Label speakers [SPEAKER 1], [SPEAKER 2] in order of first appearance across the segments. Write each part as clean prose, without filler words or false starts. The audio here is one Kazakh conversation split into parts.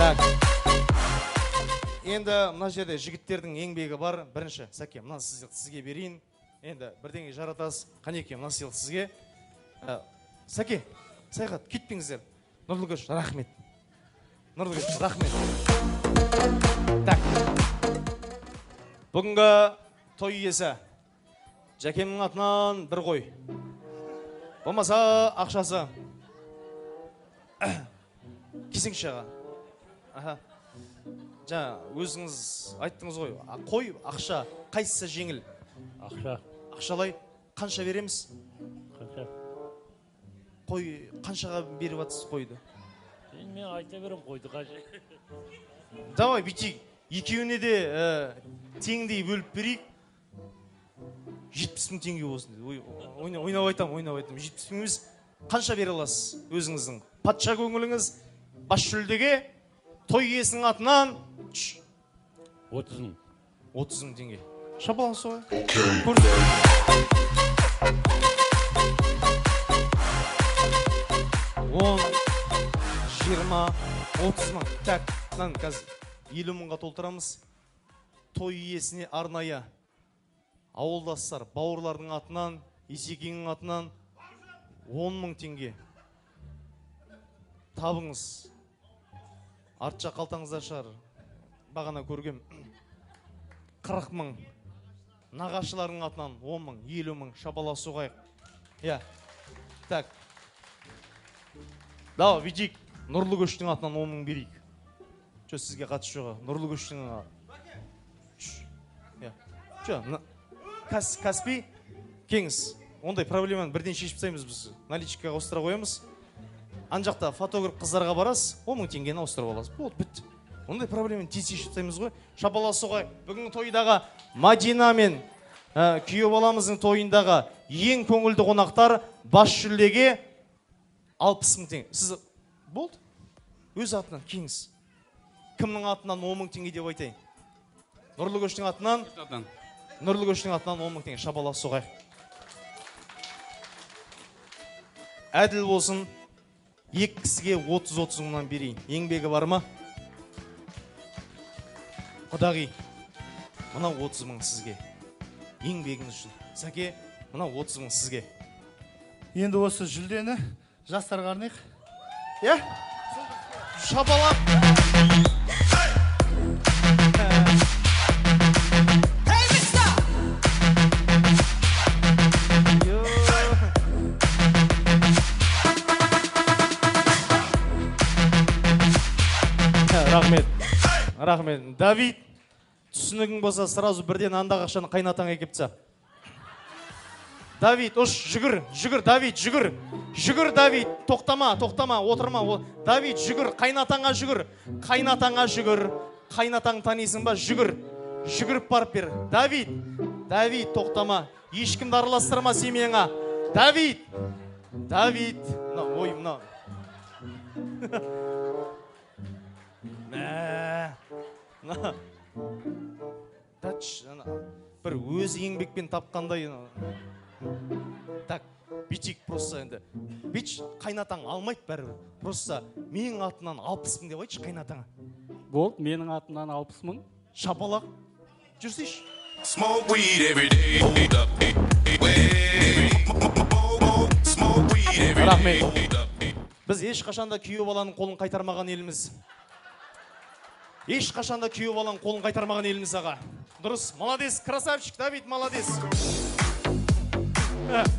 [SPEAKER 1] Так. Енді мына жерде жігіттердің еңбегі бар. Бірінші, Сәке, мына сізге берейін. Енді бірдеңе жаратасыз. Қанеке, мына сыйлық сізге. Сәке, Сайғат, кетпеңіздер. Нұрлыкөш, рахмет. Нұрлыкөш, рахмет. Так. Бүгінгі той иесі. Жәкемнің атынан бір қой. Болмаса ақшасы. Кесеңші аға. Жаңа өзіңіз айттыңыз ғой. Қой, ақша, қайсысы жеңіл?
[SPEAKER 2] Ақша.
[SPEAKER 1] Ақшалай қанша береміз?
[SPEAKER 2] Қанша?
[SPEAKER 1] Қой қаншаға беріп атсыз қойды?
[SPEAKER 2] Мен айта берем қойды қанша.
[SPEAKER 1] Давай бүйтейік. Екеуіне де теңдей бөліп берейік. 70 мың теңге болсын деді. Ойнап айтам. 70 мың емес. Қанша бере аласыз өзіңіздің? Патша көңіліңіз бас жүлдеге той иесінің атынан
[SPEAKER 2] 30 мың.
[SPEAKER 1] 30 мың теңге. Шапалақ соғай. 10, 20, 30 мың. Так, қазір 50 мыңға толтырамыз. Той иесіне арнайы ауылдастар, бауырлардың атынан, Есекеңнің атынан 10 мың теңге. Табыңыз. Артша қалтаңызда шығар. Бағана көргем. 40 мың. Нағашылардың атынан 10 мың, 50 мың. Шапалақ соғайық. Я. Так. Дау, видик. Нұрлыкөштің атынан 10 мың берейік. Чо, сізге қатысы жоға. Нұрлыкөштің атынан. Каспи, кеңіз. Ондай проблеманы бірден шешіп тастаймыз біз. Наличкаға ауыстыра қоямыз. Ан жақта фотограф қыздарға барасыз, 10 мың теңгені ауыстырып аласыз. Болды, бітті. Ондай проблеманы тез шешіп тастаймыз ғой. Шапалақ соғай. Бүгінгі тойдағы Мадина мен күйеу баламыздың тойындағы ең көңілді қонақтар бас жүлдеге 60 мың теңге. Сіз болды? Өз атынан кеңіз. Кімнің атынан 10 мың теңге деп айтайын? Нұрлыкөштің атынан? Нұрлыкөштің атынан 10 мың теңге. Шапалақ соғай. Әділ болсын. Екі кісіге 30 мыңнан берейін. Еңбегі бар ма? Құдағи, мына 30 мың сізге. Еңбегіңіз үшін. Сәке, мына 30 мың сізге.
[SPEAKER 3] Енді осы жүлдені жастарға арнайық.
[SPEAKER 1] Я? Шапалақ. Рахмет. Давид, түсінігің болса, сразу бірден андағы ақшаны қайнатаңа кепті. Давид, жүгір, Давид, жүгір. Жүгір, Давид, тоқтама, отырма. Давид, жүгір, қайнатаңа жүгір. Қайнатаң танисың ба? Жүгіріп барып бер. Давид, тоқтама. Ешкімді араластырма семьяңа. Давид. Ой, мына. Бір өзі еңбекпен тапқандай. Так, битик просто енді. Бич, қайнатаң алмайды бәрібір. Просто менің атынан 60 мың деп айтшы қайнатаңа.
[SPEAKER 2] Болды, менің атынан 60 мың.
[SPEAKER 1] Шапалақ. Жүрсейші. Рахмет. Біз ешқашанда күйеу баланың қолын қайтармаған еліміз. Ешқашанда күйеу баланың қолын қайтармаған еліміз аға. Дұрыс, молодец, красавчик, Давид, молодец.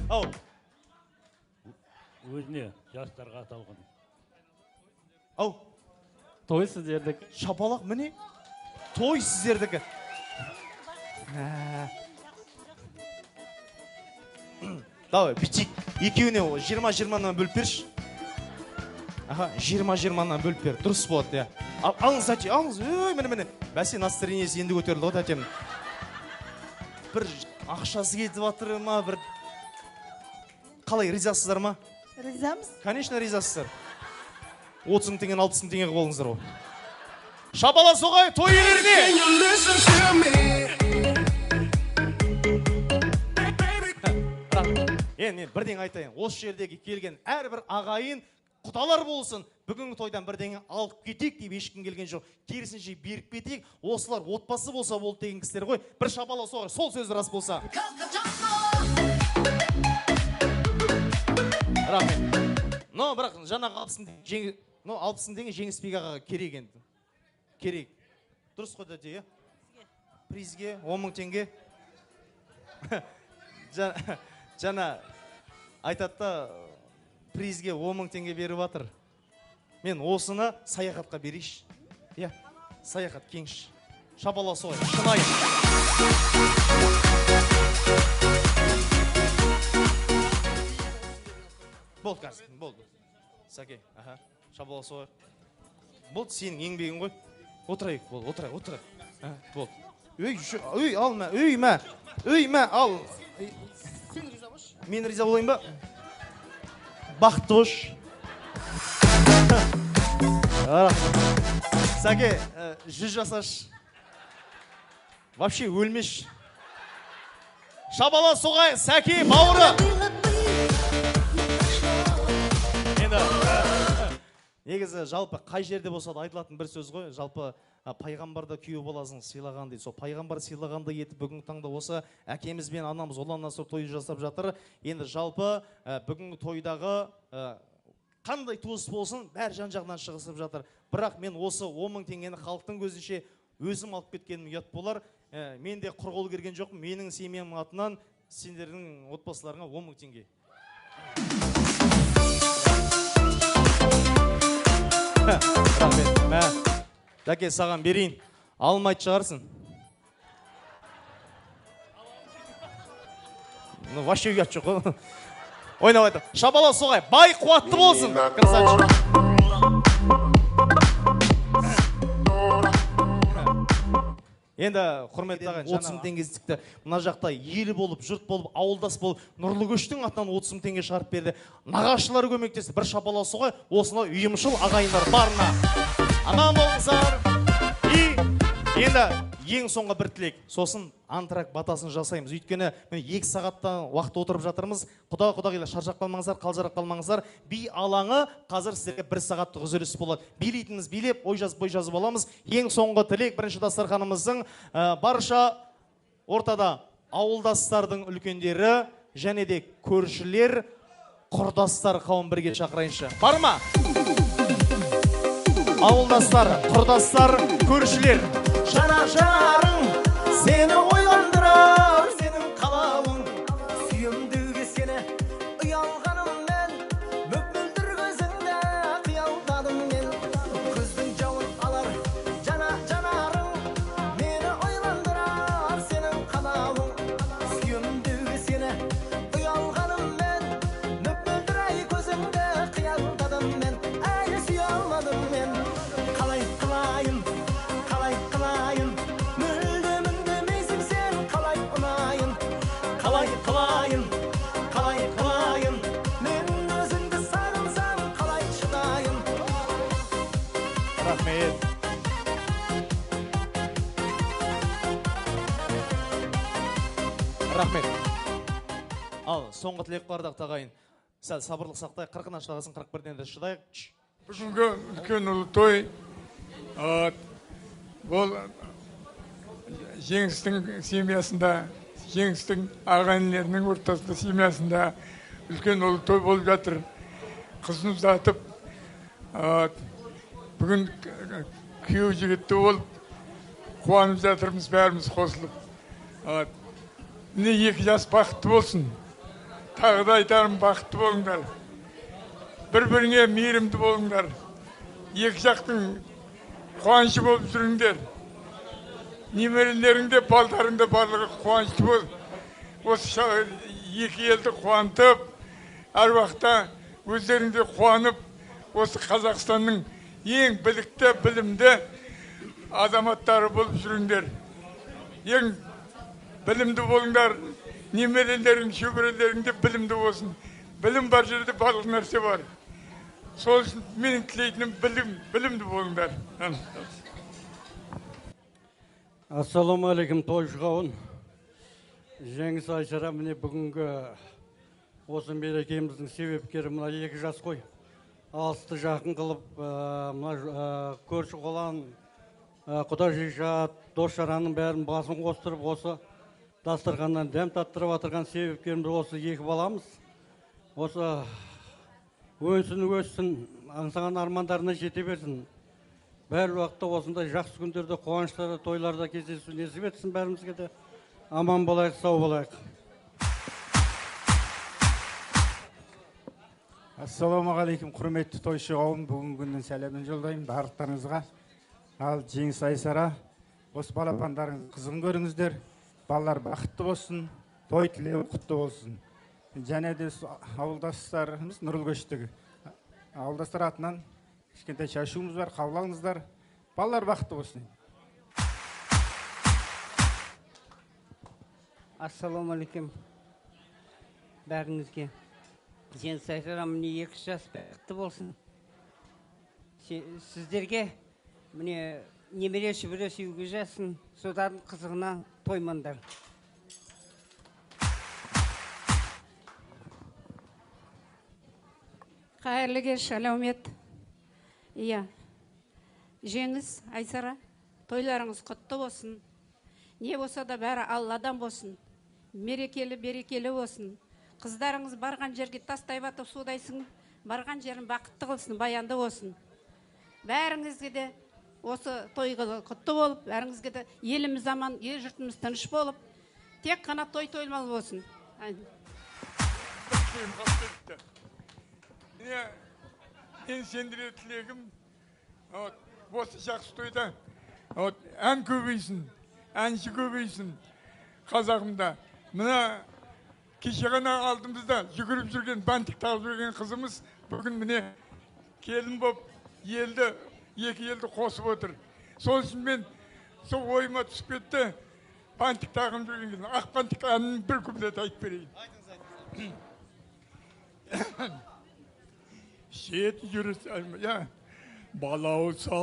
[SPEAKER 1] Ау.
[SPEAKER 2] Өзіне жастарға аталған.
[SPEAKER 1] Ау.
[SPEAKER 2] Той сіздердікі.
[SPEAKER 1] Шапалақ міне. Той сіздердікі. Давай, бітейік. Екеуіне 20-20-нан бөліп берші. 20-20-нан бөліп бер. Дұрыс болады, я. Алыңыз, тәте, алыңыз. Міне. Бәсе, настроениесі енді көтерілді ғой, тәтем. Бір ақшасы кетіп атыр ма, бір... Қалай, ризасыздар ма?
[SPEAKER 4] Ризамыз.
[SPEAKER 1] Конечно, ризасыздар. 30 мың теңген, 60 мың теңге қолыңыздар ғой. Шапалақ соғай, той иелеріне! Мен бірден айтайын. Осы жердегі келген әрбір ағайын құдалар болсын, бүгінгі тойдан бірдеңе алып кетейік деп ешкім келген жоқ. Керісінше беріп кетейік, осылар отбасы болса болды деген кісілер ғой. Бір шапалау соғар, сол сөз рас болса. Рахмет. Но бірақ жаңағы 60 теңге Жеңісбек ағаға керек енді. Керек. Дұрыс қой дәде, призге 10 мың теңге. Жаңа айтады да призге 10 мың теңге беріп жатыр. Мен осыны саяхатқа берейші. Иә, саяхат кеңші. Шабала солай, шынайы. Болды қазір, болды. Сәке, шабала солай. Болды, сенің еңбегің ғой. Отырайық, болды, отырайық. Болды. Үй, алма, үй, ал. Сен риза бош? Мен риза болайын ба? Бақытты бош. Сәке, 100 жасаш. Вообще өлмеш. Шабала соғай, Сәке, бауыры. Негізі жалпы қай жерде болса да айтылатын бір сөз ғой. Жалпы пайғамбарда күйеу баласын сыйлаған дейді. Сол пайғамбар сыйлағанда етіп бүгінгі таңда осы әкеміз бен анамыз ұлан асыр той жасап жатыр. Енді жалпы бүгінгі тойдағы қандай туыс болсын, бәр жан-жағынан шығысып жатыр. Бірақ мен осы 10 мың теңгені халықтың көзінше өзім алып кеткенім ұят болар. Мен де құр қол келген жоқпын. Менің семьямның атынан сендердің отбасыларыңа 10 мың теңге. Рахмет. Дәке, саған берейін. Алмайды шығарсың. Вообще ұят жоқ қой. Ойнап айтып. Шабала соғай. Бай қуатты болсын. Енді құрметті ағайын, 30 мың теңгесі мына жақта елі болып, жұрт болып, ауылдас болып, Нұрлы Көштің атынан 30 мың теңге шығарып берді. Нағашылары көмектесті. Bir шапала соғай, осына үйімшіл ағайындар барына. Аман болыңыздар. Енді ең соңғы бір тілек. Сосын антрак батасын жасаймыз. Өйткені 2 сағаттан уақыт отырып жатырмыз. Құда-құдағилар шаршап қалмаңыздар, қалжырап қалмаңыздар. Би алаңы қазір сіздерге 1 сағаттық үзіліс болады. Билейтініңіз билеп, бой жазып аламыз. Ең соңғы тілек бірінші дастарханымыздың барша ортада ауылдастардың үлкендері және де көршілер, құрдастар қауым бірге шақырайыншы. Бар ма? Ауылдастар, құрдастар, көршілер. Жанарың сені ойландырар, сенің қалауың сүйемдеуге сені ұялғаныммен, мөп-мөлдір көзіңді қиялдадым мен. Көздің жауын алар жанарың, мені ойландырар, сенің қалауың сүйемдеуге сені ұялғаныммен, мөп-мөлдір ай көзіңді қиялдадым мен. Әлі сүйе алмадым мен. Қалай қылайын, мен өзіңді сағынсам қалай шыдайын. Рахмет. Рахмет. Ал, соңғы тілек бардық тағайын. Сәл сабырлық сақтай, 40-ын аштағасын 41-ден де шыдайық.
[SPEAKER 4] Бүгінгі үлкен ұлы той бұл Жеңістің семьясында, Жеңістің ағайындарының ортасында семьясында үлкен ұлы той болып жатыр. Қызын ұзатып, бүгін күйеу жігітті болып қуанып жатырмыз бәріміз қосылып. Міне 2 жас бақытты болсын. Тағы да айтарым, бақытты болыңдар. Бір-біріңе мейірімді болыңдар. 2 жақтың қуанышы болып жүріңдер. Немерелеріңде, балдарыңда барлығы қуанышты бол. Осы 2 елді қуантып, әр уақытта өздеріңде қуанып, осы Қазақстанның ең білікті, білімді азаматтары болып жүріңдер. Ең білімді болыңдар, немерелерің, шөберелеріңде білімді болсын. Білім бар жерде барлық нәрсе бар. Сол үшін менің тілейтінім білімді болыңдар.
[SPEAKER 2] Ассалаумағалейкум, той қауын. Жеңіс Айшара, міне бүгінгі осы мерекеміздің себепкері мына 2 жас қой. алысты жақын қылып, мына көрші қолан, құда жижат, дос жараның бәрін басын қостырып, осы дастарханнан дәм таттырып атырған себепкеріміз осы екі баламыз. Осы өссін, аңсаған армандарына жете берсін. Бәр уақытта осындай жақсы күндерде, қуаныштарда, тойларда кездесу несіп етсін бәрімізге де. Аман болайық, сау болайық.
[SPEAKER 5] Ассалаумағалейкум, құрметті тойшы қауым, бүгінгі күннен сәлемін жолдаймын барлықтарыңызға. Ал Жеңіс Айсара, осы балапандарыңыз қызығын көріңіздер. Балалар бақытты болсын, той тілеуі құтты болсын. Және де ауылдастарымыз Нұрылкөштегі. Ауылдастар атынан кішкентай шашуымыз бар, қабыл алыңыздар. Балалар бақытты болсын.
[SPEAKER 6] Ассалаумағалейкум бәріңізге. Жеңіс Айсара, міне 2 жас бақытты болсын. Сіздерге міне немере шөбере сүйуге жасын, содан қызығына тоймандар.
[SPEAKER 7] Қайырлы кеш, әлеумет. Иә, Жеңіс Айсара, тойларыңыз құтты болсын. Не болса да бәрі Алладан болсын. Мерекелі, берекелі болсын. Қыздарыңыз барған жерге тастай батып судайсың, барған жерін бақытты қылсын, баянды болсын. Бәріңізге де осы тойға құтты болып, бәріңізге де еліміз аман, ел жұртымыз тыныш болып, тек қана той-тойлмал болсын.
[SPEAKER 4] Мен сендіре тілегім, осы жақсы тойда ән көбейсін, әнші көбейсін қазағымда. Мына кеше ғана алдымызда жүгіріп жүрген, бантик тағып жүрген қызымыз бүгін міне келін боп елді, екі елді қосып отыр. Сол үшін мен сол ойыма түсіп кетті, бантик тағым жүрген, ақ бантик әнін бір күмлет айтып берейін. Шет жүріс, балауса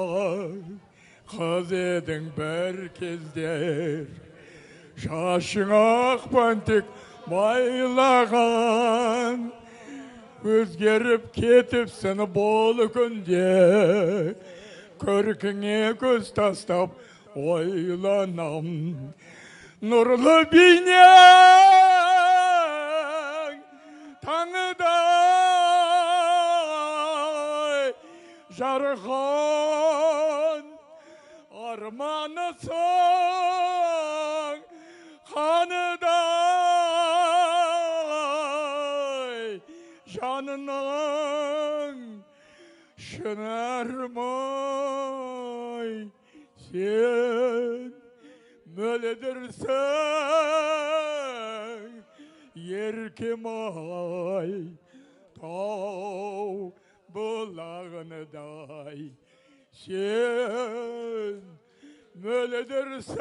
[SPEAKER 4] қыз едің бір кездер, шашың ақ бантик майлаған, өзгеріп кетіпсін бұл күнде, көркіңе көз тастап ойланам. Нұрлы бейнең таңыдай жарған, арманысың қаныдай жанының шын армай. Сен мөлдірсің еркем-ай, тау бұлағыныдай. Сен мөлдірсің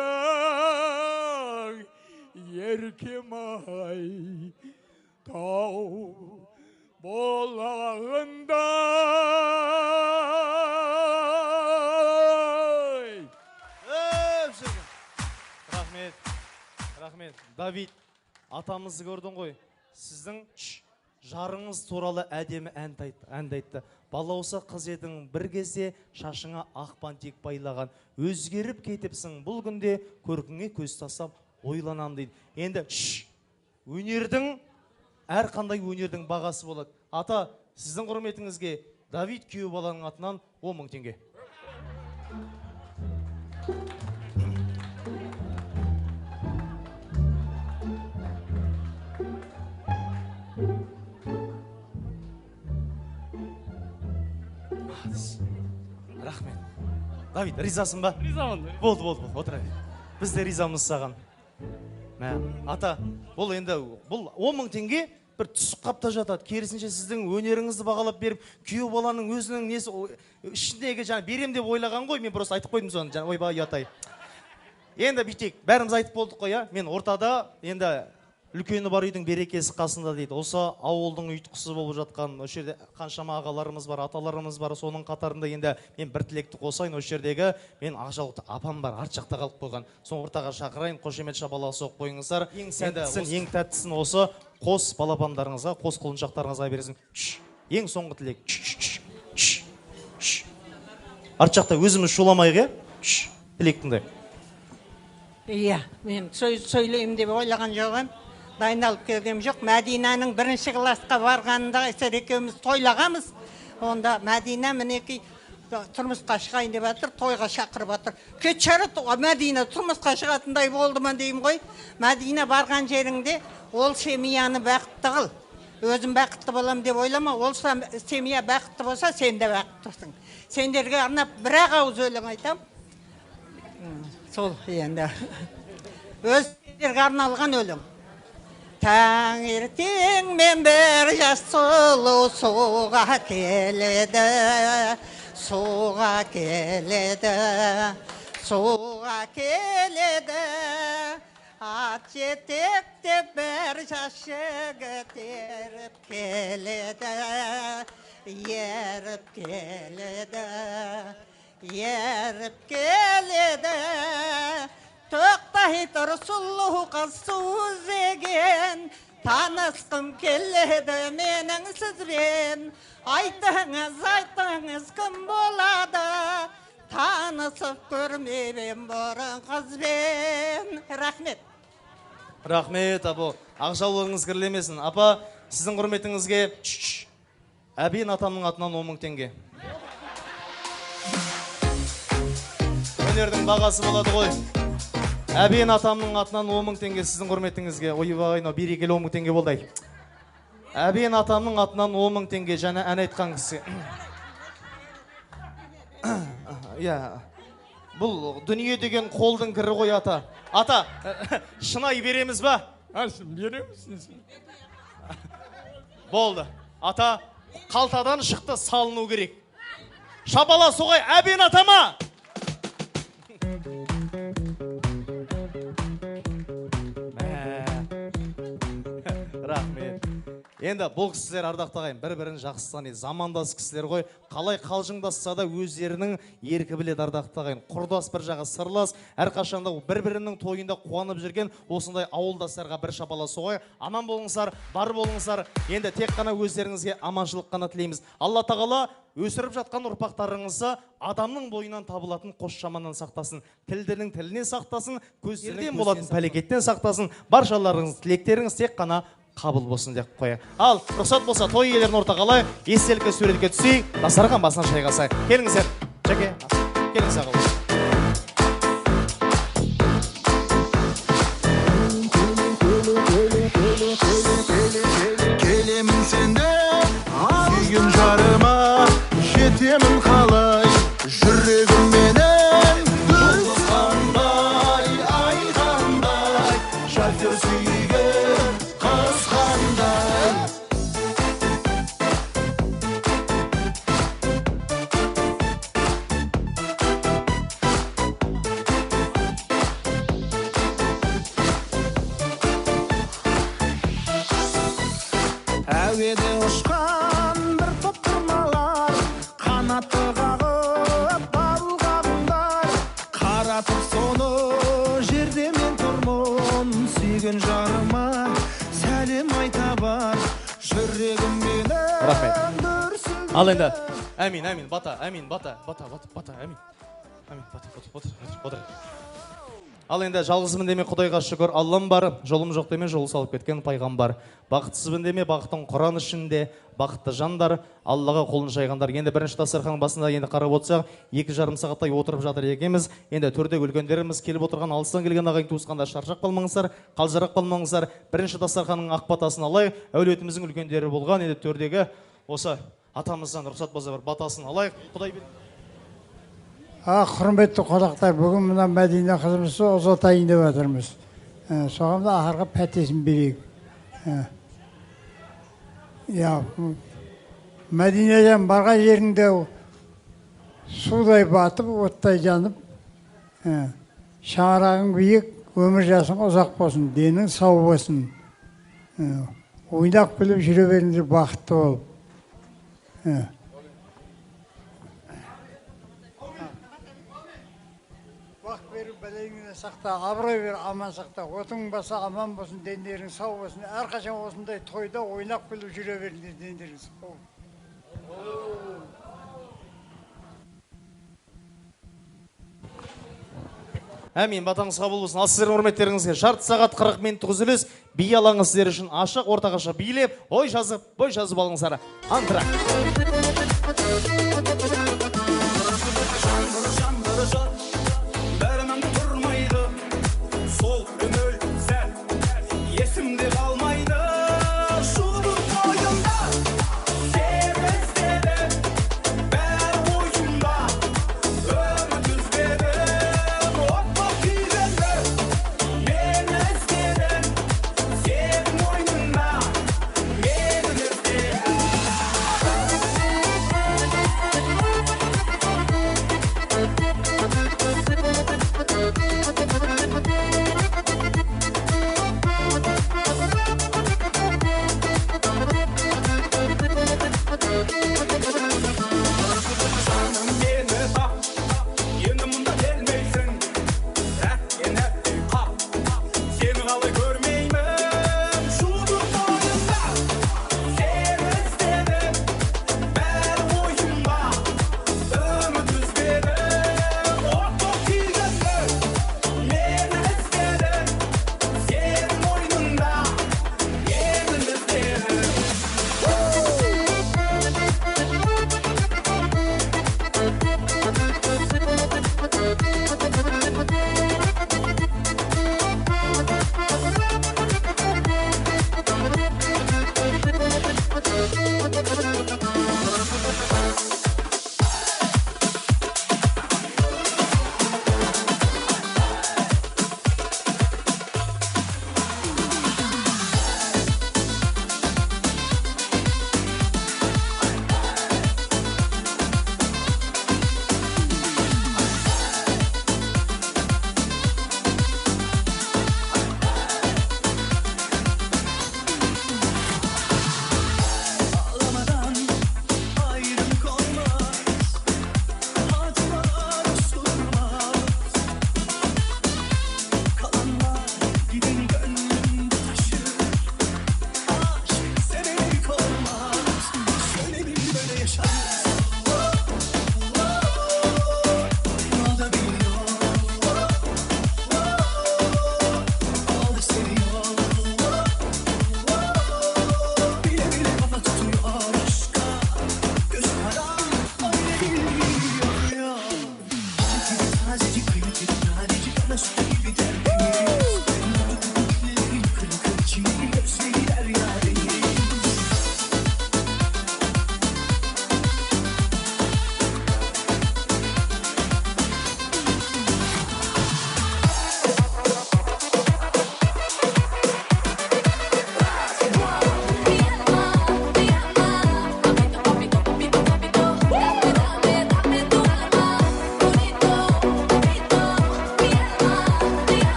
[SPEAKER 4] еркем-ай, тау бұлағындай.
[SPEAKER 1] Рахмет. Давид, атамызды көрдің ғой. Сіздің жарыңыз туралы әдемі әнді айтты. Балауса қыз едің бір кезде, шашыңа ақ бантик байлаған. Өзгеріп кетіпсің бұл күнде, көркіңе көз тастап ойланам дейді. Енді өнердің, әрқандай өнердің бағасы болады. Ата, сіздің құрметіңізге Давид күйеу баланың атынан 10.000 теңге. Рахмет. Давид, ризасын ба?
[SPEAKER 2] Ризамын.
[SPEAKER 1] Болды, отыра бер. Біз де ризамыз саған. Ата, бұл енді 10.000 теңге бір түсіп қапта жатады. Керісінше сіздің өнеріңізді бағалап беріп, күйеу баланың өзінің несі ішіндегі берем деп ойлаған ғой. Мен просто айтып қойдым соны. Ойбай, ұятай. Енді бүйтейік, бәріміз айтып болдық қой, мен ортада енді үлкені бар үйдің берекесі қасында дейді. Осы ауылдың ұйытқысы болып жатқан, осы жерде қаншама ағаларымыз бар, аталарымыз бар, соның қатарында енді мен бір тілекті қосайын. Осы жердегі мен Ақжалықты апам бар, арт жақта қалып қойған. Соны ортаға шақырайын, қошемет шабалақ соқ қойыңыздар. Ең сәттісін, ең тәттісін осы қос балапандарыңызға, қос құлыншақтарыңызға бересің. Ең соңғы тілек. арт жақта өзіміз шуламайық, иә? Тілек тыңдайық.
[SPEAKER 8] Иә, мен сөйлеймін деп ойлаған жоғым. Дайындалып келгем жоқ. Мәдинаның бірінші классқа барғанында Айсар екеуміз тойлағамыз. Онда Мәдина мінекей тұрмысқа шығайын деп жатыр, тойға шақырып жатыр. Кетшәрі Мәдина тұрмысқа шығатындай болды ма деймін ғой. Мәдина барған жеріңде ол семияны бақытты қыл. Өзім бақытты болам деп ойлама, ол семия бақытты болса, сен де бақыттысың. Сендерге арнап бір-ақ ауыз өлең айтам. Сол енді. Өз сендерге арналған өлең. Таңертең мен бір жас сұлу суға келеді, суға келеді, суға келеді. Ат жетектеп бір жас жігіт еріп келеді, еріп келеді, еріп келеді. Тоқтай тұр сұлу қыз су іздеген, танысқым келеді менің сізбен. Айтыңыз, айтыңыз кім болады, танысып көрмеймін бұрын қызбен. Рахмет.
[SPEAKER 1] Рахмет, апа. Ақжаулығыңыз кірлемесін. Апа, сіздің құрметіңізге Әбен атамның атынан 10 мың теңге. Өнердің бағасы болады ғой. Әбен атамның атынан 10 мың теңге сіздің құрметіңізге. Ойбай, берекелі 10 мың теңге болды. Әбен атамның атынан 10 мың теңге және ән айтқан кісі. Бұл дүние деген қолдың кірі ғой, ата. Ата, шынай береміз ба?
[SPEAKER 4] Береміз.
[SPEAKER 1] Болды. Ата, қалтадан шықты, салыну керек. Шапала соғай, Әбен атама! Рахмет. Енді бұл кісілер ардақты ағайын, бір-бірін жақсы таниды, замандас кісілер ғой. Қалай қалжыңдасса да өздерінің еркі біледі ардақты ағайын. Құрдас бір жағы сырлас, әрқашанда бір-бірінің тойында қуанып жүрген осындай ауылдастарға бір шапала соғай. Аман болыңыздар, бар болыңыздар. Енді тек қана өздеріңізге аманшылық қана тілейміз. Алла тағала өсіріп жатқан ұрпақтарыңызды адамның бойынан табылатын қос жаманнан сақтасын, тілдінің тілінен сақтасын, көздерден болатын пәлекеттен сақтасын. Баршаларыңыз тілектеріңіз тек қана қабыл болсын деп қояйық. Ал рұқсат болса той иелерін ортаға алайық, естелікке суретке түсейік, дастархан басына шайғасайық. Келіңіздер. Жаке, келіңіз ағыл.
[SPEAKER 9] Келемін сенде сүйген жарыма, жетемін қалай жүрегім менен дүрс қандай, ай қандай, шофер сүйген қыз қандай. Әуеде ұшқан бір топ тұрналар, қанатты қағып балғабындар, қаратып соны жерде мен тұрмын, сүйген жарыма сәлем айта бар, жүрегім менен дүрсілді.
[SPEAKER 1] Ал енді, әмин, бата, әмин, бата, әмин. Әмин, бата. Ал енді жалғызбын деме Құдайға шүкір, Аллам бар, жолым жоқ деме жол салып кеткен пайғамбар. Бақытсызбын деме бақыттың Құран ішінде, бақытты жандар, Аллаға қолын жайғандар. Енді бірінші дастархан басында енді қарап отырсақ, 2,5 сағаттай отырып жатыр екенбіз. Енді төрде үлкендеріміз келіп отырған, алыстан келген ағайын туысқандар, шаршап қалмаңыздар, қалжырап қалмаңыздар. Бірінші дастарханның ақ батасын алайық. Әулетіміздің үлкендері болған, енді төрдегі осы атамыздан рұқсат болса бір батасын алайық. Құдай берсін.
[SPEAKER 10] Құрметті қонақтар, бүгін мына Мәдина қызымызды ұзатайын деп жатырмыз. Соған да ақырға пәтесін берейік. Мәдинеден барған жеріңде судай батып, оттай жанып, шаңырағың биік, өмір жасың ұзақ болсын, денің сау болсын. Ойнақ біліп жүре беріңдер, бақытты болып. Сақта, абырой бер, аман сақта, отың баса аман болсын, дендерің сау болсын. Әрқашан осындай тойда ойнақ біліп жүре беріңдер, дендерің сау.
[SPEAKER 1] Әмин, батаңыз қабыл болсын. Ал сіздердің құрметтеріңізге жарты сағат 40 минуттық үзіліс. Би алаңы сіздер үшін ашық, ортаға шығып билеп, бой жазып алыңыздар. Антракт.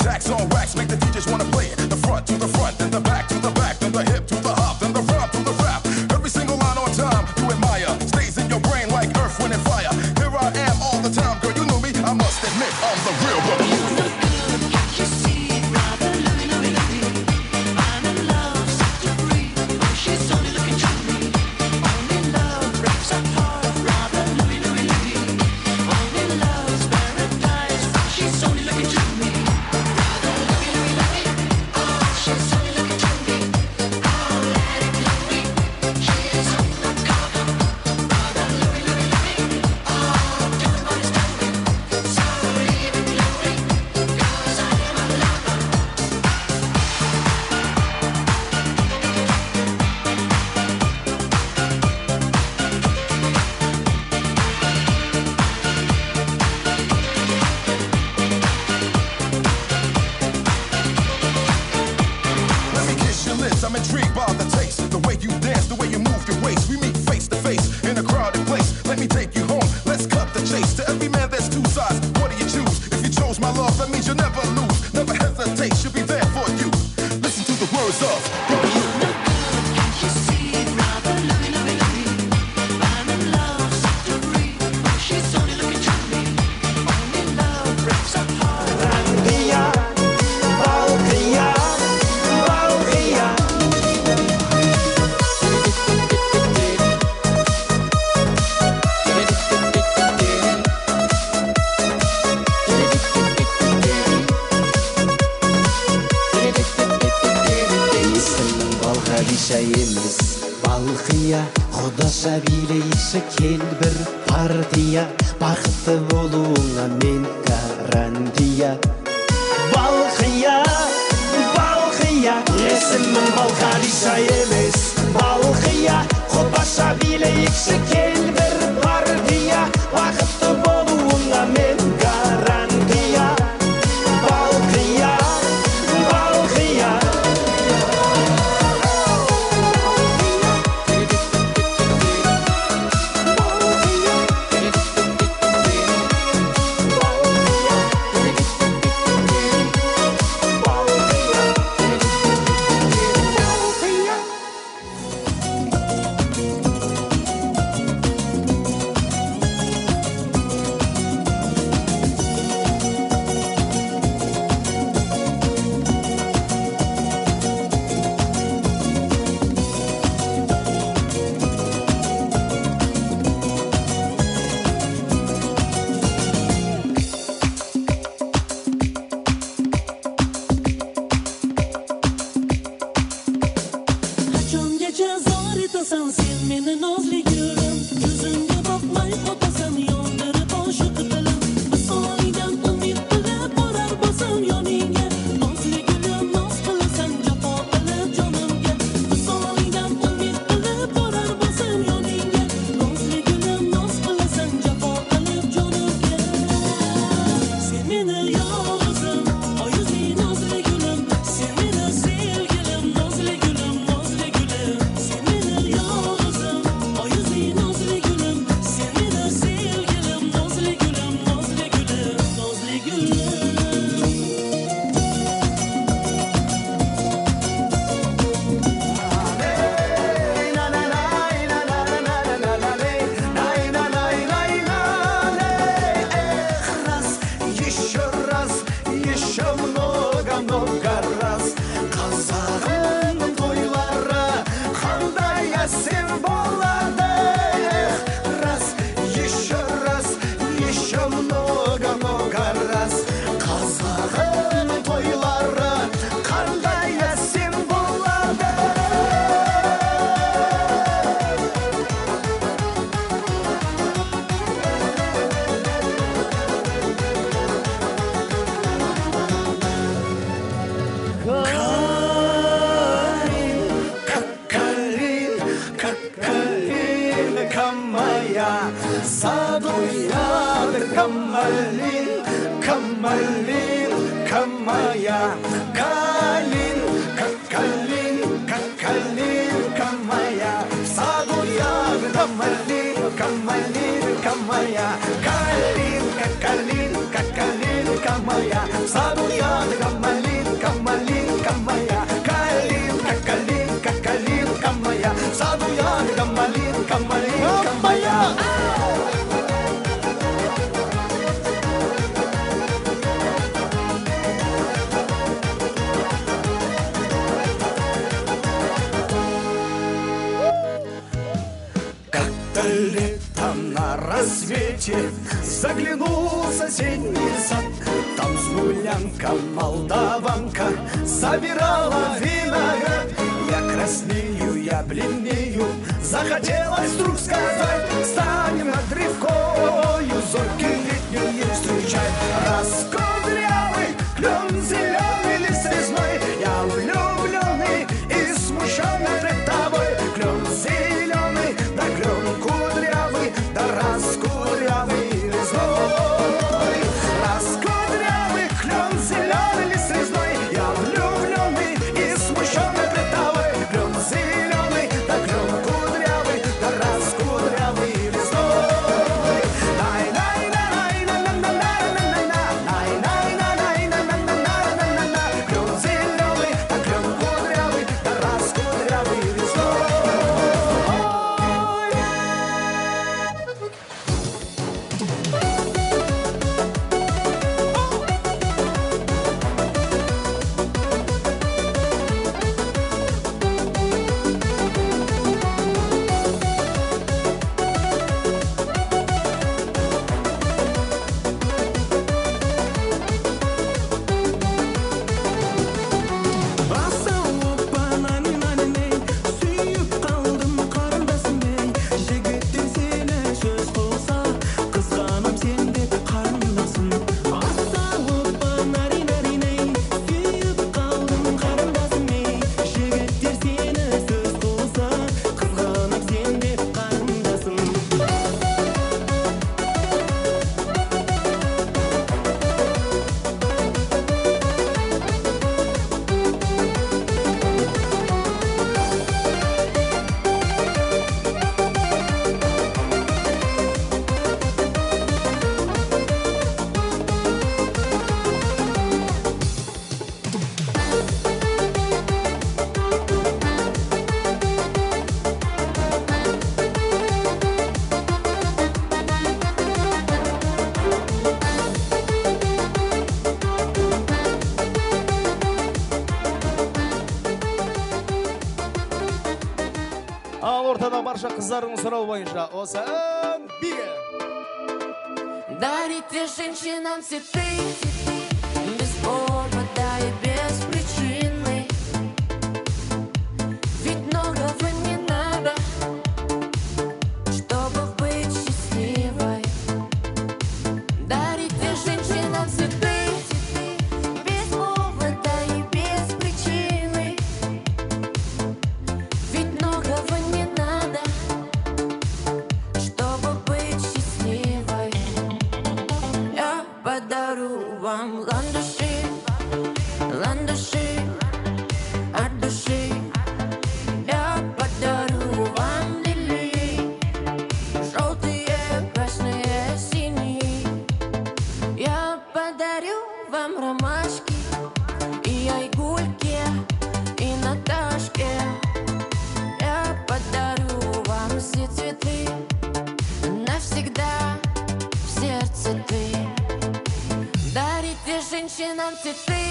[SPEAKER 11] Tax on wax, make the DJs wanna play it. The front to the front, then the back to the back, then the hip to the hop, then the rump to the rap. Every single line on time, you admire. Stays in your brain like earth, wind, and fire. Here I am all the time, girl, you knew me. I must admit, I'm the real brother. I'm intrigued by the taste, the way you dance, the way you move your waist. We meet face to face in a crowded place. Let me take you home, let's cut the chase. To every man there's two sides, what do you choose? If you chose my love, that means you'll never lose. Never hesitate, she'll be there for you. Listen to the words of Brother Lou.
[SPEAKER 12] Şeyimiz Balkıya Xudosa bileyishi kel bir partiya Baxtli bo'lunga men garantiya Balkıya Esimim Balkari şeyimiz Balkıya Xudosa bileyishi kel bir partiya Baxtli bo'lunga men garantiya Balkıya
[SPEAKER 9] Kalin, kakalin, kakalin, kamaya, saduya,
[SPEAKER 12] лете заглянул в соседний сад. Там смулянка, молдаванка собирала виноград. Я краснею, я бледнею, захотелось вдруг сказать: станем над рекою зорьки летние встречать. Раскудрявый клен, зеленый лист резной, я влюбленный и смущенный пред тобой. Клен зеленый, да клен кудрявый, да раскудрявый резной. Раскудрявый клен, зеленый лист резной, я влюбленный и смущенный пред тобой. Клен зеленый, да клен кудрявый, да раскудрявый резной. Клен зеленый, да клен кудрявый, да раскудрявый резной. Сүйіп қалдым қарындасым ей, жігіттер сені сөз қылса, қызғанам сен деп қарындасым. Аса опа наринариней, сүйіп қалдым қарындасым ей, жігіттер сені сөз қылса, қызғанам сен деп қарындасым.
[SPEAKER 1] Ал ортада барша қыздардың сұрау бойынша осы биге.
[SPEAKER 13] Дарите женщинам цветы без повода и без причины. Ведь многого не надо, чтобы быть счастливой. Дарите женщинам цветы без повода и без причины. Ведь многого не надо, чтобы быть счастливой. Я подарю вам ландыши, ландыши от души. Я подарю вам лилии, желтые, красные, синие. Я подарю вам ромашки и айгульки, и Наташке. Я подарю вам все цветы, навсегда в сердце ты. Дарите женщинам цветы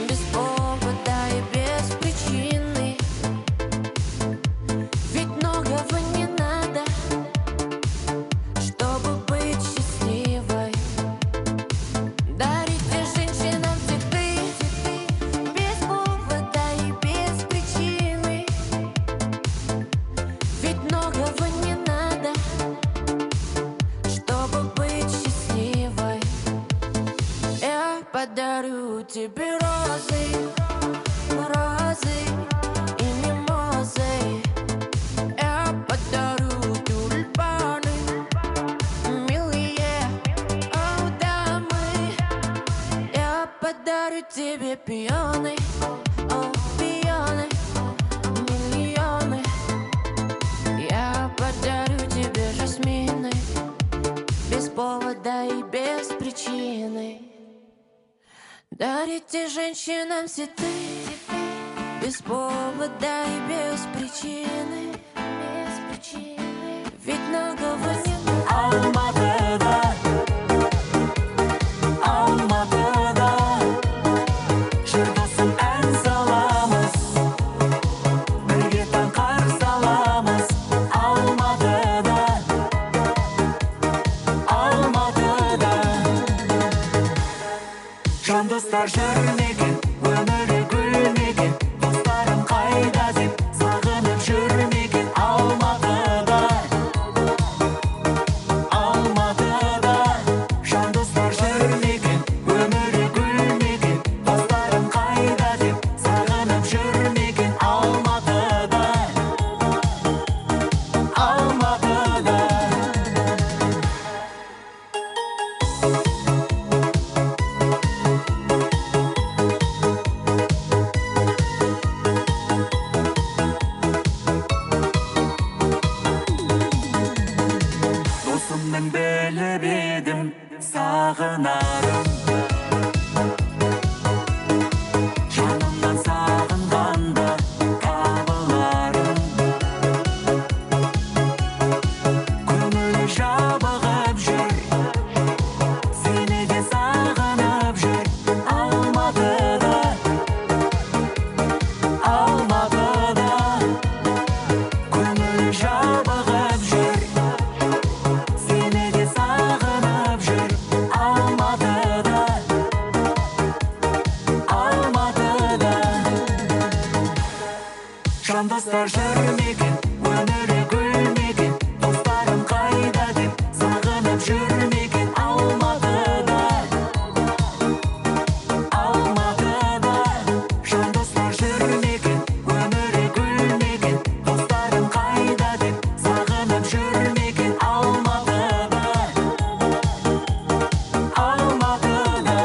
[SPEAKER 13] без повода и без причины. Ведь многого не надо, чтобы быть счастливой. Дарите женщинам цветы без повода и без причины. Ведь многого не надо, чтобы быть счастливой. Я подарю тебе розы, розы и мимозы. Я подарю тюльпаны, милые, о, дамы. Я подарю тебе пионы, о, пионы, миллионы. Я подарю тебе жасмины без повода и без причины. Дарите женщинам цветы без повода и без причины. Ведь многого не Алматыда, Алматыда жүрдосың ән саламыз, бірге таң қар саламыз. Алматыда Жандостар жүрмеген, өмірі гүлмеген, достарым қайда деп сағынып жүрмеген. Алматыда, Алматыда, жандостар жүрмеген, өмірі гүлмеген, достарым қайда деп сағынып жүрмеген. Алматыда, Алматыда. Досымның біліп едім сағынарым, жанымнан сағынғанда табыларым. Көңілі жабығып жүр, сені де сағынып жүр. Алматыда, Алматыда, көңілі жабығып жүр, сені де сағынып жүр. Алматыда, Алматыда, жандостар жүрмеген, өмірі гүлмеген, достарым қайда деп сағынып жүрмеген. Алматыда, Алматыда, жандостар жүрмеген, өмірі гүлмеген, достарым қайда деп сағынып жүрмеген. Алматыда, Алматыда.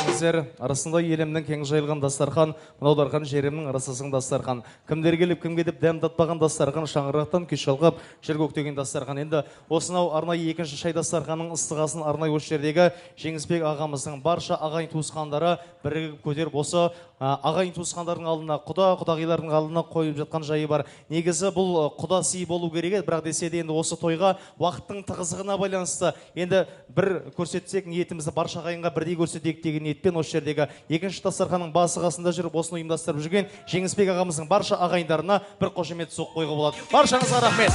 [SPEAKER 1] Біздер арасында елімнің кең жайылған дастархан, мынау дархан жерімнің арасысың дастархан. Кімдер келіп, кім кетіп, дәм татпаған дастархан, шаңырақтан күй шалқып, жер көктеген дастархан. Енді осынау арнайы екінші шай дастарханның ыстығасын арнайы осы жердегі Жеңісбек ағамыздың барша ағайын туысқандары бірігіп көтеріп, осы ағайын туысқандардың алдына, құдағилардың алдына қойып жатқан жайы бар. Негізі бұл құда сый болу керек еді, бірақ десе де енді осы тойға уақыттың тығыздығына байланысты енді бір көрсетсек, ниетімізді барша ағайынға бірдей көрсетейік деген ниетпен осы жердегі екінші дастарханның басы қасында жүріп осыны ұйымдастырып жүрген Жеңісбек ағамыздың барша ағайындарына бір қошемет соқ қойға болады. Баршаңызға рахмет.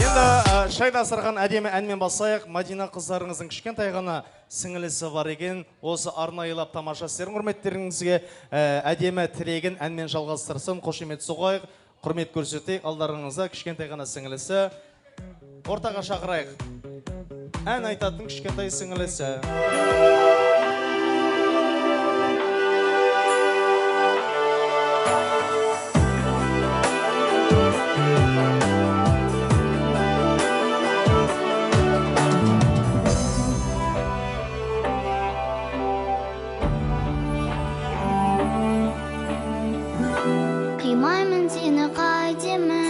[SPEAKER 1] Енді шай дастархан әдемі әнмен басайық. Мадина қыздарыңыздың кішкентай ғана сіңілісі бар екен. Осы арнайылап тамаша істерін құрметтеріңізге әдемі тірегін әнмен жалғастырсын. Қошемет соғайық, құрмет көрсетейік. Алдарыңызда кішкентай ғана сіңілісі. Ортаға шақырайық. Ән айтатын кішкентай сіңілісі.
[SPEAKER 14] Қимаймын сені қайтемін,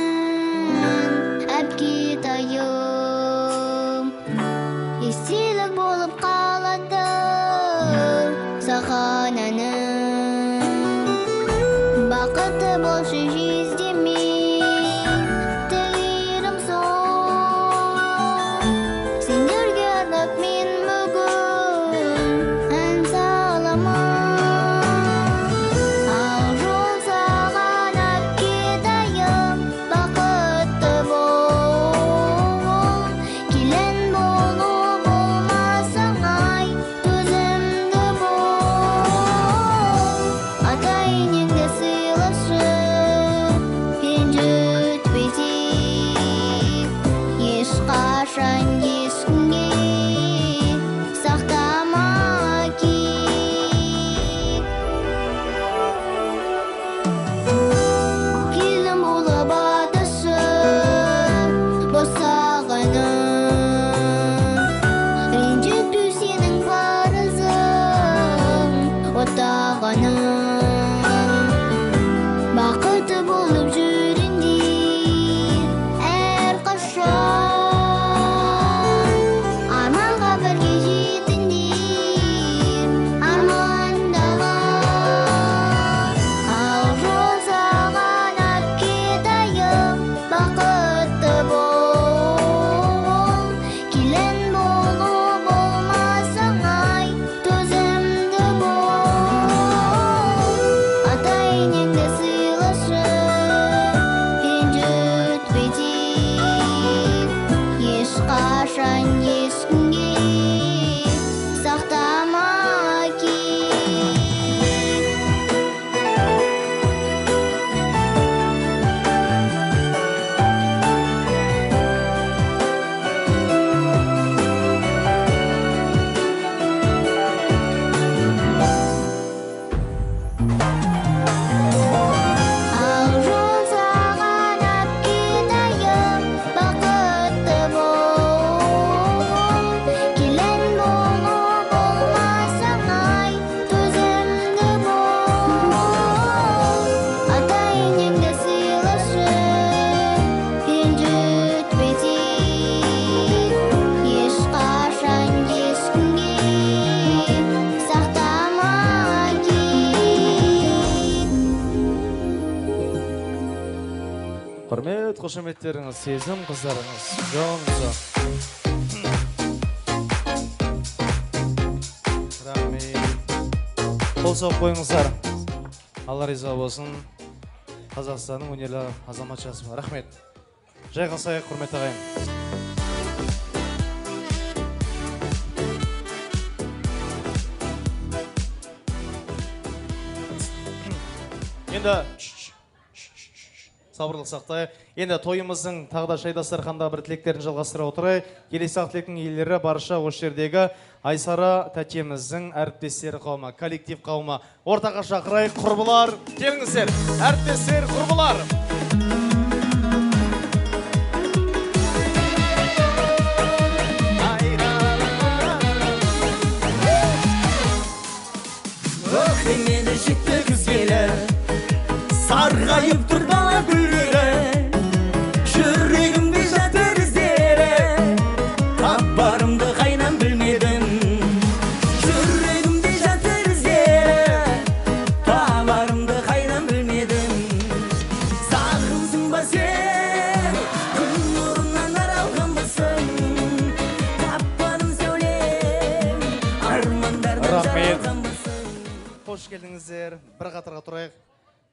[SPEAKER 14] әпкетайым. Естелік болып қалады саған әнім. Бақытты болшы жездемей, тілерім сол. Сендерге арнап мен бүгін ән саламын. Бақыты болып жүріңдер әрқашан, арманға бірге жетіңдер армандаған. Ал жол саған әпкетайым, бақытты бол. Келін болу болмасаң ай, төзімді бол.
[SPEAKER 1] Құрмет, қошеметтеріңіз, сезім қыздарыңыз. Жон-жон. Рахмет. Қол соғып қойыңыздар. Алла риза болсын. Қазақстанның өнерлі азаматшасы. Рахмет. Жайғасайық, құрмет ағайын. Енді сабырлық сақтайық. Енді тойымыздың тағы да шай дастарханда бір тілектерін жалғастыра отырайық. Келесі тілектің иелері барша осы жердегі Айсара тәтеміздің әріптестері қауымы, коллектив қауымы. Ортаға шақырайық, құрбылар, келіңіздер. Әріптестер, құрбылар.
[SPEAKER 12] Мені жетті күзгелі, сарғайып тұр бала гүлдері, жүрегімде жатыр іздері, тап барымды қайнан білмедім. Жүрегімде жатыр іздері, тап барымды қайнан білмедім. Сағынсың ба сен, күн нұрынан аралғанбысың, таппадым сәулем, армандардан жаралғанбысың.
[SPEAKER 1] Қош келдіңіздер, бір қатарға тұрайық.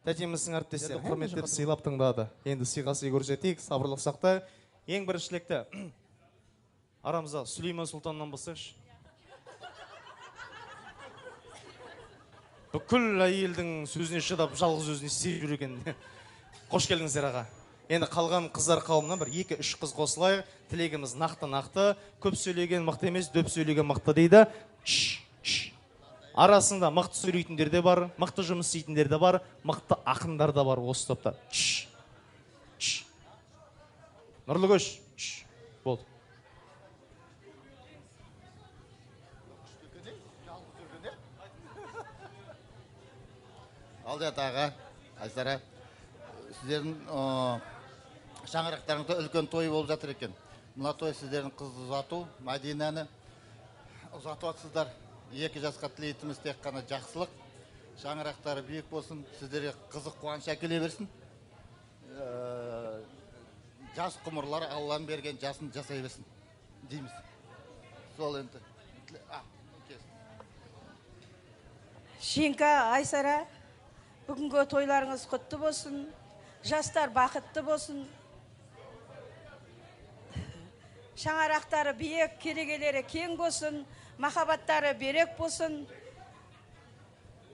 [SPEAKER 1] Тәтеміздің әріптестері құрметтеп сыйлап тыңдады. Енді сыйға сый көрсетейік, сабырлық сақтайық. Ең біріншілікті арамызда Сүлеймен Сұлтаннан бастайықшы. Бүкіл әйелдің сөзіне шыдап, жалғыз өзіне істеп жүр екен. Қош келдіңіздер аға. Енді қалған қыздар қауымынан бір 2-3 қыз қосылайық. Тілегіміз нақты-нақты, көп сөйлеген мықты емес, дөп сөйлеген мықты дейді. Арасында мықты сөйлейтіндер де бар, мықты жұмыс істейтіндер де бар, мықты ақындар да бар осы топта. Нұрлы көш. Болды.
[SPEAKER 15] Алдият аға, Айсара, сіздердің шаңырақтарыңызда үлкен той болып жатыр екен. Мына той сіздердің қыз ұзату, Мәдинаны ұзату атсыздар. 2 жасқа тілейтіміз тек қана жақсылық, шаңырақтары биік болсын, сіздерге қызық қуаныш әкеле берсін. Жас құмырлар Алланың берген жасын жасай берсін дейміз. Сол енді.
[SPEAKER 16] Шеңка, Айсара, бүгінгі тойларыңыз құтты болсын, жастар бақытты болсын, шаңырақтары биік, керегелері кең болсын, махаббаттары берек болсын,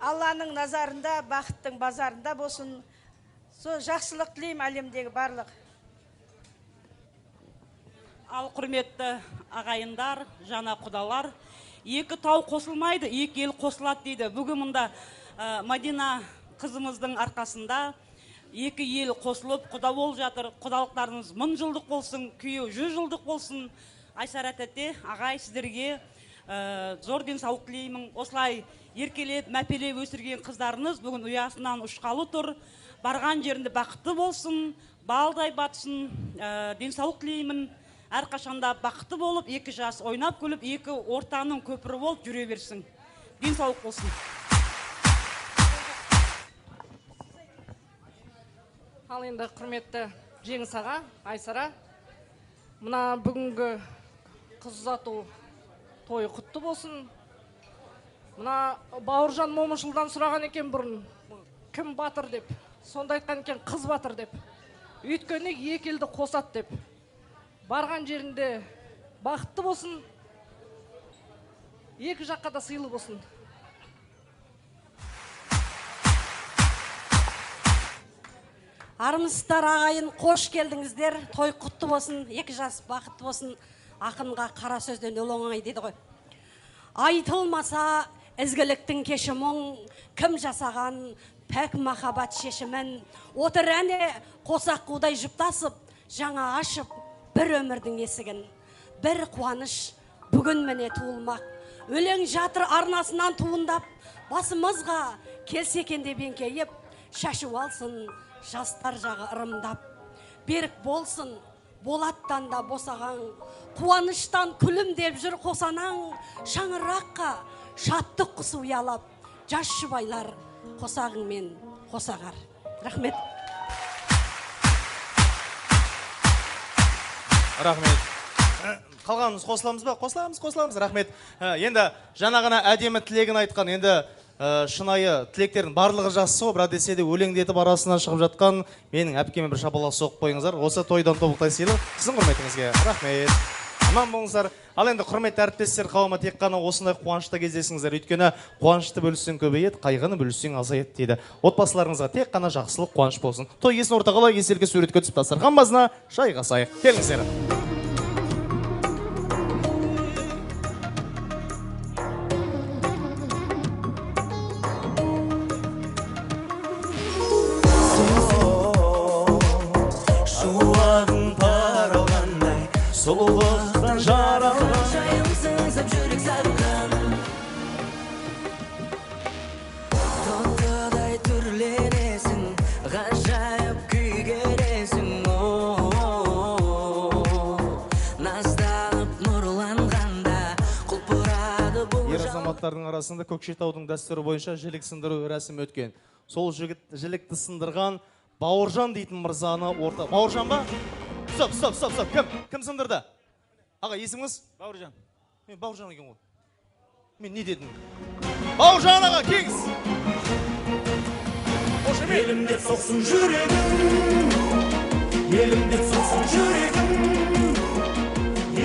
[SPEAKER 16] Алланың назарында, бақыттың базарында болсын. Сол жақсылық тілеймін әлемдегі барлық.
[SPEAKER 17] Ал құрметті ағайындар, жана құдалар, 2 тау қосылмайды, 2 ел қосылады дейді. Бүгін мұнда Мадина қызымыздың арқасында 2 ел қосылып, құда болып жатыр. Құдалықтарыңыз 1000 жылдық болсын, күйеу 100 жылдық болсын. Айсара тәте, ағай сіздерге зор денсаулық тілеймін. Осылай еркелеп, мәпелеп өсірген қыздарыңыз бүгін ұясынан ұшқалы тұр. Барған жерінде бақытты болсын, балдай батсын, денсаулық тілеймін. Әрқашанда бақытты болып, 2 жас ойнап күліп, 2 ортаның көпірі болып жүре берсін. Денсаулық болсын.
[SPEAKER 18] Ал енді құрметті Жеңіс аға, Айсара, мына бүгінгі қыз ұзату тойы құтты болсын. Мына Бауыржан Момышұлдан сұраған екен бұрын, кім батыр деп. Сонда айтқан екен қыз батыр деп. Өйткені 2 елді қосады деп. Барған жерінде бақытты болсын, 2 жаққа да сыйлы болсын.
[SPEAKER 19] Армысыздар ағайын, қош келдіңіздер. Той құтты болсын, 2 жас бақытты болсын. Ақынға қара сөзден өл оңай дейді ғой. Айтылмаса ізгіліктің кешімін, кім жасаған пәк махаббат шешімін. Отыр әне қосақ қудай жұптасып, жаңа ашып бір өмірдің есігін. Бір қуаныш бүгін міне туылмақ. Өлең жатыр арнасынан туындап, басымызға келсе екенде беңкейіп, шашу алсын жастар жағы ырымдап. Берік болсын, болаттан да босаған, қуаныштан күлімдеп жүр қосанаң, шаңыраққа шаттық құсы ұялап, жас жұбайлар қосағыңмен қосағар. Рахмет.
[SPEAKER 1] Рахмет. Қалғанымыз қосыламыз ба? Қосыламыз. Рахмет. Енді жаңа ғана әдемі тілегін айтқан, енді шынайы тілектердің барлығы жақсы ғой, бірақ десе де өлеңдетіп арасынан шығып жатқан менің әпкеме бір шапалақ соғып қойыңыздар. Осы тойдан тобықтай сыйлық сіздің құрметіңізге. Рахмет. Аман болыңыздар. Ал енді құрметті әріптестер, қауымы тек қана осындай қуанышта кездесіңіздер. Өйткені қуанышты бөліссең көбейеді, қайғыны бөліссең азаяды дейді. Отбасыларыңызға тек қана жақсылық, қуаныш болсын. Той иесін ортаға алайық, еселге суретке түсіп дастархан басына шайғасайық. Келіңіздер.
[SPEAKER 13] Шуағың паралғандай сұлулықтан жаралған жайым сыңсып жүрек сағынған тоқтыдай түрленесің ғажайып күй кересің назданып нұрланғанда құлпырады бұл
[SPEAKER 1] Ер азаматтардың арасында Көкшетаудың дәстүрі бойынша жілік сындыру рәсімі өткен. Сол жілікті сындырған Бауыржан дейтін мырзаны орта... Бауыржан ба? Стоп. Кім сындырды? Аға, есіміңіз?
[SPEAKER 20] Бауыржан.
[SPEAKER 1] Мен Бауыржан екен ғой. Мен не дедім? Бауыржан аға, кеңіз!
[SPEAKER 13] Елім деп соқсын жүрегім, елім деп соқсын жүрегім,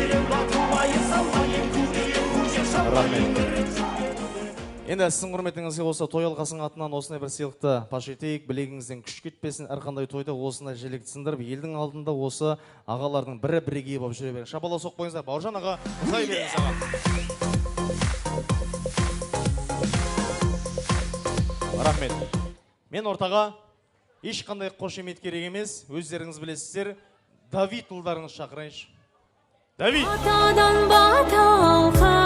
[SPEAKER 13] елім батылмайы салған ем күдейім көжек шалған.
[SPEAKER 1] Енді сіздің құрметіңізге осы той алқасының атынан осындай бір сыйлықты паш етейік. Білегіңізден күш кетпесін, әрқандай тойда осындай жілікті сындырып, елдің алдында осы ағалардың бірі бірегейі болып жүре беріңіз. Шапалақ соқып қойыңыздар. Бауыржан аға, ұзай беріңіз аға. Рахмет. Мен ортаға ешқандай қошемет керек емес. Өздеріңіз білесіздер, Давид ұлдарыңыз шақырайыншы. Давид!
[SPEAKER 14] Атадан бата алқа